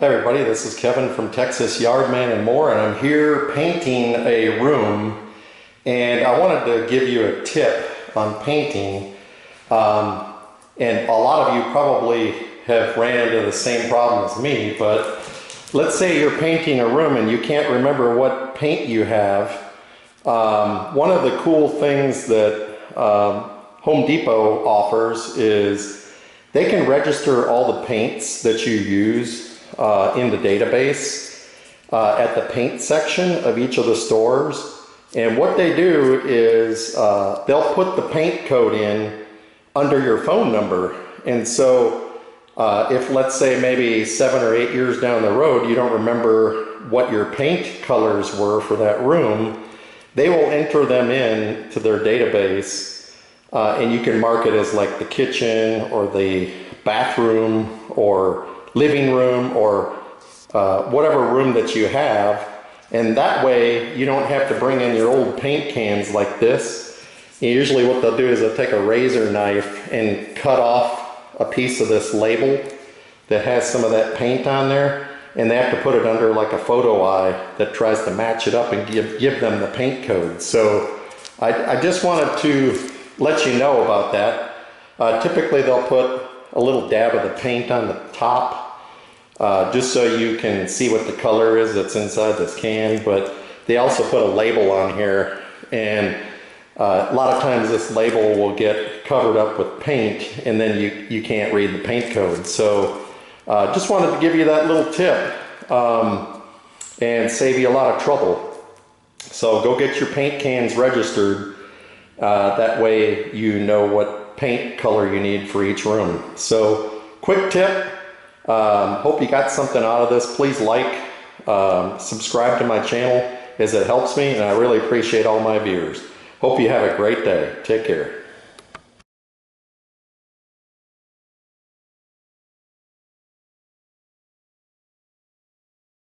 Hi everybody, this is Kevin from Texas Yardman and More, and I'm here painting a room, and I wanted to give you a tip on painting. And a lot of you probably have ran into the same problem as me, but let's say you're painting a room and you can't remember what paint you have. One of the cool things that Home Depot offers is they can register all the paints that you use in the database at the paint section of each of the stores. And what they do is they'll put the paint code in under your phone number. And so if, let's say, maybe 7 or 8 years down the road you don't remember what your paint colors were for that room, they will enter them in to their database, and you can mark it as like the kitchen or the bathroom or living room or whatever room that you have. And that way you don't have to bring in your old paint cans like this. And usually what they'll do is they'll take a razor knife and cut off a piece of this label that has some of that paint on there, and they have to put it under like a photo eye that tries to match it up and give them the paint code. So I just wanted to let you know about that. Typically they'll put a little dab of the paint on the top, just so you can see what the color is that's inside this can, but they also put a label on here, and a lot of times this label will get covered up with paint and then you can't read the paint code. So just wanted to give you that little tip and save you a lot of trouble. So go get your paint cans registered, that way you know what paint color you need for each room. So quick tip. Hope you got something out of this. Please like, subscribe to my channel as it helps me, and I really appreciate all my viewers. Hope you have a great day. Take care.